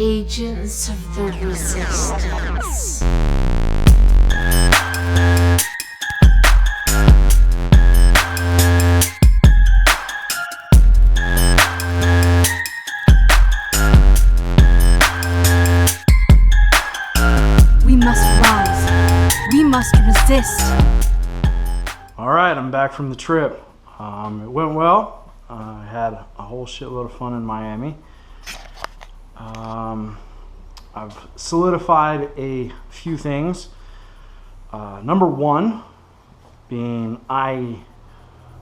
Agents of the Resistance. We must rise. We must resist. Alright, I'm back from the trip. It went well. I had a whole shitload of fun in Miami. I've solidified a few things. Number one being I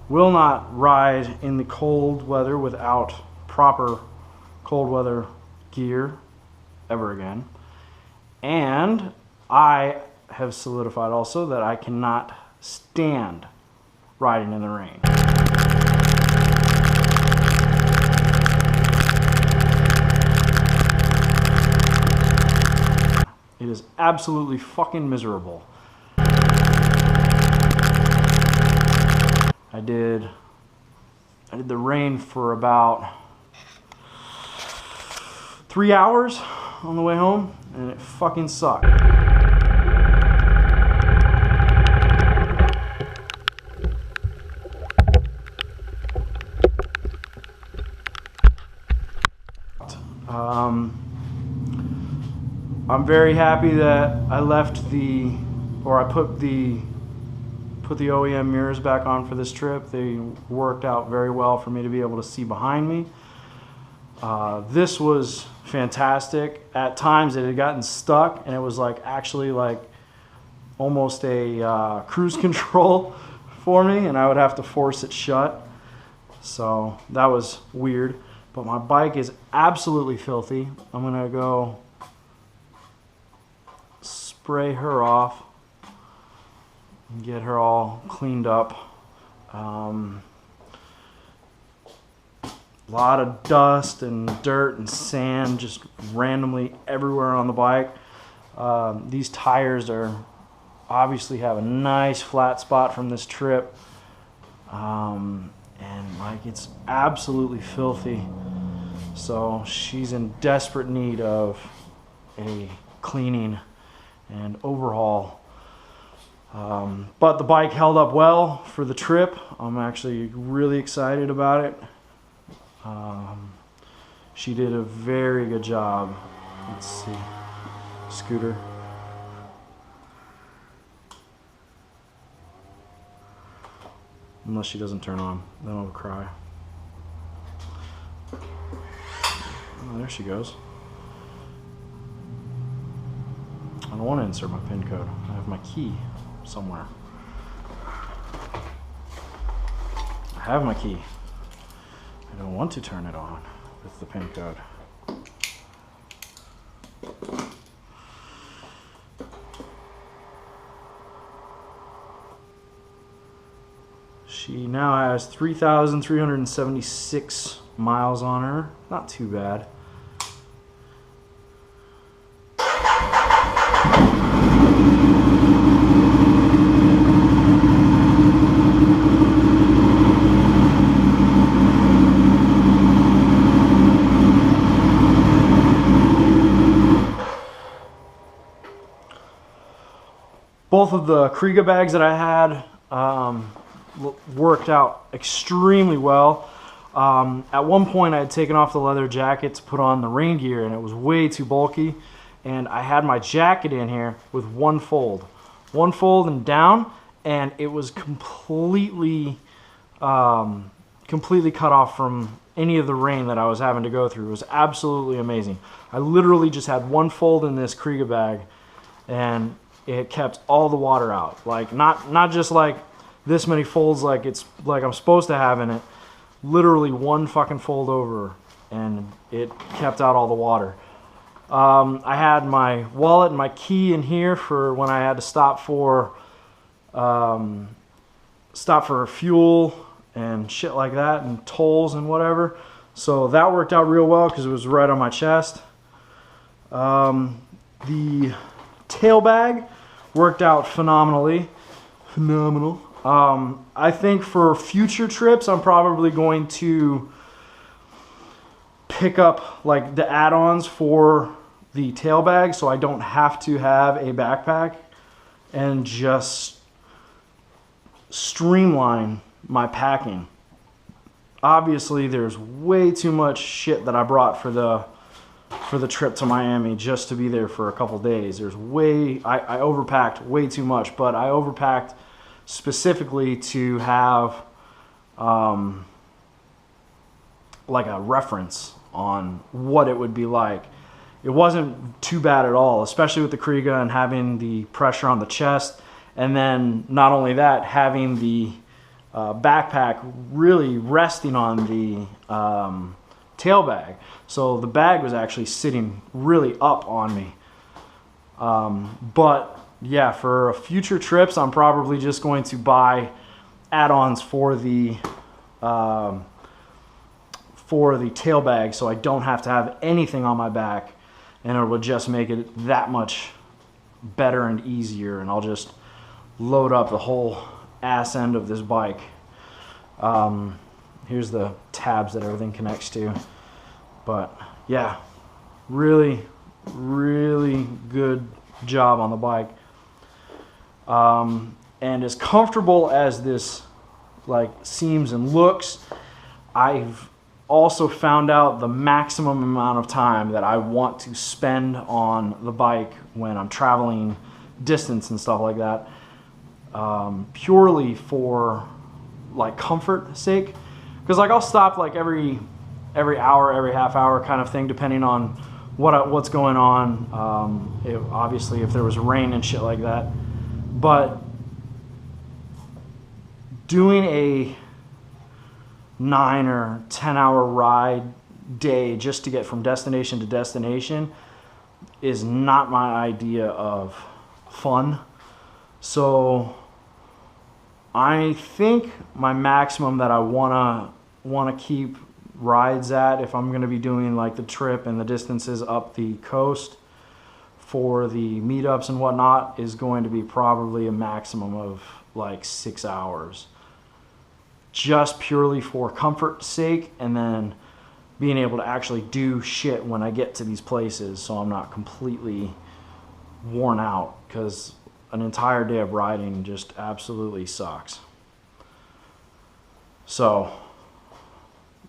will not ride in the cold weather without proper cold weather gear ever again. And I have solidified also that I cannot stand riding in the rain. It is absolutely fucking miserable. I did the rain for about 3 hours on the way home, and it fucking sucked. I'm very happy that I left I put the OEM mirrors back on for this trip. They worked out very well for me to be able to see behind me. This was fantastic. At times it had gotten stuck, and it was like actually like almost a cruise control for me, and I would have to force it shut. So that was weird. But my bike is absolutely filthy. I'm gonna go spray her off and get her all cleaned up. A lot of dust and dirt and sand just randomly everywhere on the bike. These tires obviously have a nice flat spot from this trip. And like it's absolutely filthy. So she's in desperate need of a cleaning and overhaul. But the bike held up well for the trip. I'm actually really excited about it. She did a very good job. Let's see. Scooter. Unless she doesn't turn on, then I'll cry. Oh, there she goes. I don't want to insert my PIN code. I have my key somewhere. I have my key. I don't want to turn it on with the PIN code. She now has 3,376 miles on her. Not too bad. Both of the Kriega bags that I had worked out extremely well. At one point I had taken off the leather jacket to put on the rain gear, and it was way too bulky, and I had my jacket in here with one fold and down, and it was completely cut off from any of the rain that I was having to go through. It was absolutely amazing. I literally just had one fold in this Kriega bag, and it kept all the water out. Like not just like this many folds like it's like I'm supposed to have in it. Literally one fucking fold over, and it kept out all the water. I had my wallet and my key in here for when I had to stop for fuel and shit like that, and tolls and whatever. So that worked out real well because it was right on my chest. The tail bag worked out phenomenally. Phenomenal. I think for future trips, I'm probably going to pick up like the add-ons for the tail bag so I don't have to have a backpack, and just streamline my packing. Obviously there's way too much shit that I brought for the trip to Miami just to be there for a couple days. I overpacked way too much, but I overpacked specifically to have like a reference on what it would be like. It wasn't too bad at all, especially with the Kriega and having the pressure on the chest. And then not only that, having the backpack really resting on the tail bag. So the bag was actually sitting really up on me. But yeah, for future trips, I'm probably just going to buy add-ons for the tail bag so I don't have to have anything on my back, and it will just make it that much better and easier, and I'll just load up the whole ass end of this bike. Here's the tabs that everything connects to. But yeah, really good job on the bike. And as comfortable as this like seems and looks, I've also found out the maximum amount of time that I want to spend on the bike when I'm traveling distance and stuff like that, purely for like comfort sake. Because like I'll stop like every hour, every half hour kind of thing, depending on what's going on. Obviously if there was rain and shit like that. But doing a 9 or 10 hour ride day just to get from destination to destination is not my idea of fun. So I think my maximum that I wanna keep rides at, if I'm gonna be doing like the trip and the distances up the coast for the meetups and whatnot, is going to be probably a maximum of like 6 hours. Just purely for comfort's sake, and then being able to actually do shit when I get to these places so I'm not completely worn out, because an entire day of riding just absolutely sucks. So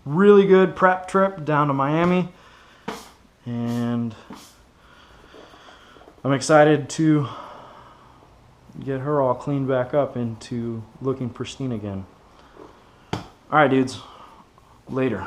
really good prep trip down to Miami, and I'm excited to get her all cleaned back up into looking pristine again. All right, dudes. Later.